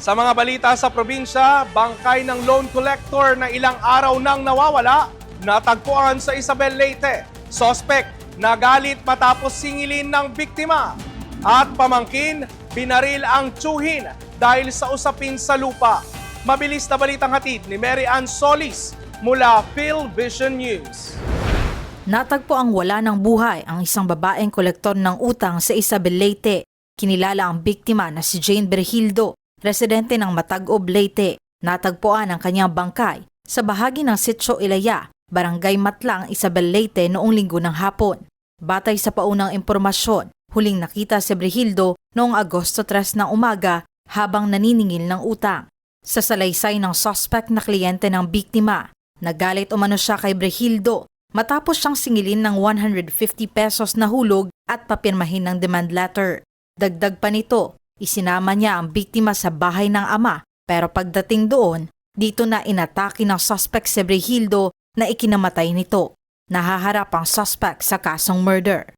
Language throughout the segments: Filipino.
Sa mga balita sa probinsya, bangkay ng loan collector na ilang araw nang nawawala, natagpuan sa Isabel Leyte. Suspect, nagalit matapos singilin ng biktima. At pamangkin, binaril ang tsuhin dahil sa usapin sa lupa. Mabilis na balitang hatid ni Mary Ann Solis mula PhilVision News. Natagpo ang wala ng buhay ang isang babaeng kolektor ng utang sa Isabel Leyte. Kinilala ang biktima na si Jane Berhildo, residente ng Matagob, Leyte. Natagpuan ang kanyang bangkay sa bahagi ng Sitio Ilaya, Barangay Matlang, Isabel Leyte noong Linggo ng hapon. Batay sa paunang impormasyon, huling nakita si Berhildo noong Agosto 3 ng umaga habang naniningil ng utang. Sa salaysay ng suspect na kliyente ng biktima, nagalit umano siya kay Berhildo matapos siyang singilin ng 150 pesos na hulog at papirmahin ng demand letter. Dagdag pa nito, isinama niya ang biktima sa bahay ng ama pero pagdating doon, dito na inatake ng suspect si Berhildo na ikinamatay nito. Nahaharap ang suspect sa kasong murder.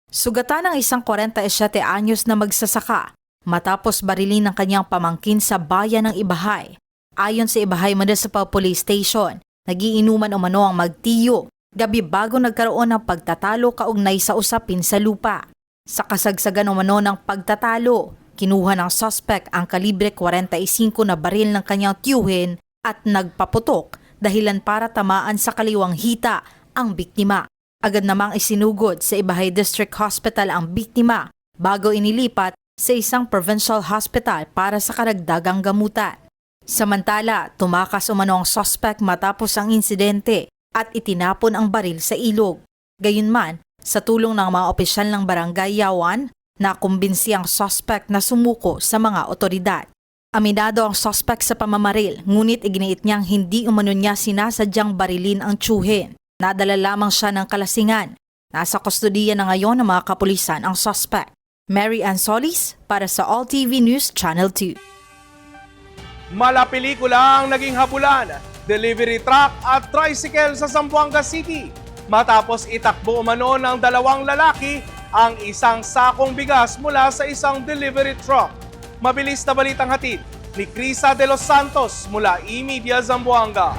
Sugatan ng isang 47 anyos na magsasaka matapos barilin ng kanyang pamangkin sa bayan ng Ibahay. Ayon sa Ibahay Municipal Police Station, nagiinuman umano ang magtiyo gabi bago nagkaroon ng pagtatalo kaugnay sa usapin sa lupa. Sa kasagsagan umano ng pagtatalo, kinuha ng suspect ang kalibre 45 na baril ng kanyang tiyuhin at nagpaputok dahilan para tamaan sa kaliwang hita ang biktima. Agad namang isinugod sa Ibahay District Hospital ang biktima bago inilipat sa isang provincial hospital para sa karagdagang gamutan. Samantala, tumakas umano ang suspect matapos ang insidente at itinapon ang baril sa ilog. Gayunman, sa tulong ng mga opisyal ng Barangay Yawan, nakumbinsi ang suspect na sumuko sa mga otoridad. Aminado ang suspect sa pamamaril, ngunit iginiit niyang hindi umano niya sinasadyang barilin ang tiyuhin. Nadala lamang siya ng kalasingan. Nasa kustodiya na ngayon ng mga kapulisan ang suspect. Mary Ann Solis para sa All TV News Channel 2. Malapelikula ang naging habulan, delivery truck at tricycle sa Zamboanga City. Matapos itakbo umano ng dalawang lalaki ang isang sakong bigas mula sa isang delivery truck. Mabilis na balitang hatid ni Crisa de los Santos mula eMedia Zamboanga.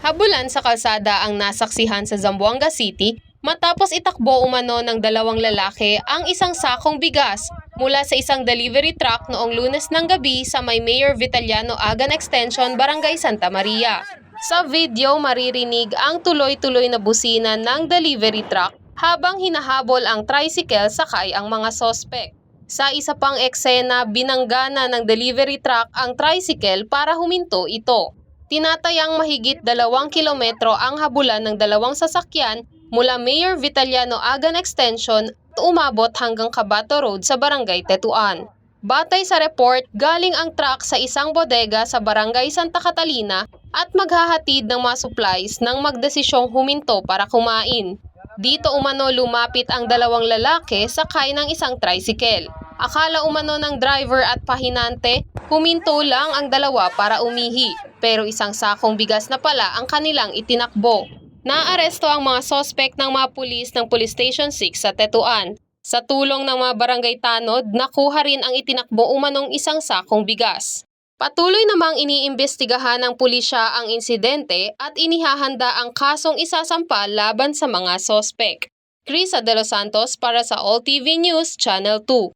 Habulan sa kalsada ang nasaksihan sa Zamboanga City matapos itakbo umano ng dalawang lalaki ang isang sakong bigas mula sa isang delivery truck noong Lunes ng gabi sa may Mayor Vitaliano Agan Extension, Barangay Santa Maria. Sa video, maririnig ang tuloy-tuloy na busina ng delivery truck habang hinahabol ang tricycle sakay ang mga sospek. Sa isa pang eksena, binanggana ng delivery truck ang tricycle para huminto ito. Tinatayang mahigit 2 kilometro ang habulan ng dalawang sasakyan mula Mayor Vitaliano Agan Extension at umabot hanggang Cabato Road sa Barangay Tetuan. Batay sa report, galing ang truck sa isang bodega sa Barangay Santa Catalina at maghahatid ng mga supplies nang magdesisyong huminto para kumain. Dito umano lumapit ang dalawang lalaki sakay ng isang tricycle. Akala umano ng driver at pahinante, huminto lang ang dalawa para umihi, pero isang sakong bigas na pala ang kanilang itinakbo. Naaresto ang mga sospek ng mga pulis ng Police Station 6 sa Tetuan. Sa tulong ng mga barangay tanod, nakuha rin ang itinakbo umanong isang sakong bigas. Patuloy namang iniimbestigahan ng pulisya ang insidente at inihahanda ang kasong isasampa laban sa mga sospek. Crisa de los Santos para sa All TV News Channel 2.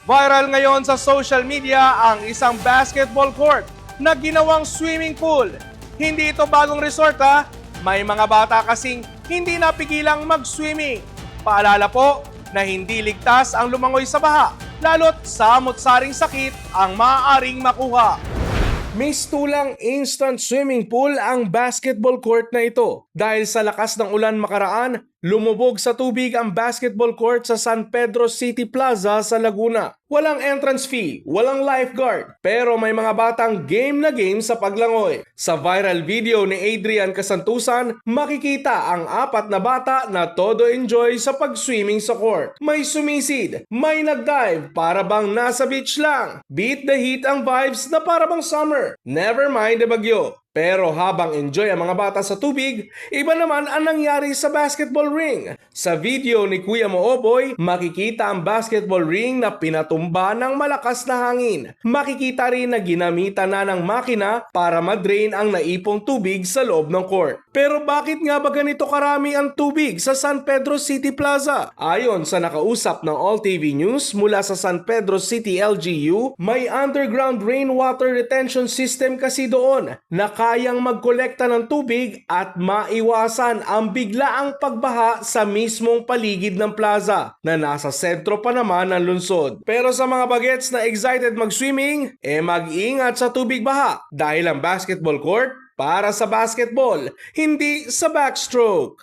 Viral ngayon sa social media ang isang basketball court na ginawang swimming pool. Hindi ito bagong resort ha. May mga bata kasing hindi napigilang mag-swimming. Paalala po na hindi ligtas ang lumangoy sa baha, lalo't samot-saring sakit ang maaaring makuha. Mistulang instant swimming pool ang basketball court na ito. Dahil sa lakas ng ulan makaraan, lumubog sa tubig ang basketball court sa San Pedro City Plaza sa Laguna. Walang entrance fee, walang lifeguard, pero may mga batang game na game sa paglangoy. Sa viral video ni Adrian Casantusan, makikita ang 4 na bata na todo enjoy sa pag-swimming sa court. May sumisid, may nag-dive, para bang nasa beach lang. Beat the heat ang vibes na para bang summer. Never mind the bagyo. Pero habang enjoy ang mga bata sa tubig, iba naman ang nangyari sa basketball ring. Sa video ni Kuya Mooboy, makikita ang basketball ring na pinatumba ng malakas na hangin. Makikita rin na ginamitan na ng makina para madrain ang naipong tubig sa loob ng court. Pero bakit nga ba ganito karami ang tubig sa San Pedro City Plaza? Ayon sa nakausap ng All TV News mula sa San Pedro City LGU, may underground rainwater retention system kasi doon na kayang magkolekta ng tubig at maiwasan ang biglaang pagbaha sa mismong paligid ng plaza na nasa sentro pa naman ng lungsod. Pero sa mga bagets na excited mag-swimming, mag-ingat sa tubig baha dahil ang basketball court para sa basketball, hindi sa backstroke.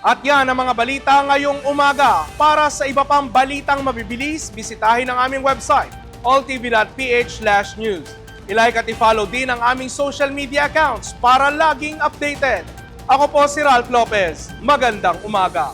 At yan ang mga balita ngayong umaga. Para sa iba pang balitang mabibilis, bisitahin ang aming website, alltv.ph/news. I-like at i-follow din ang aming social media accounts para laging updated. Ako po si Ralph Lopez. Magandang umaga.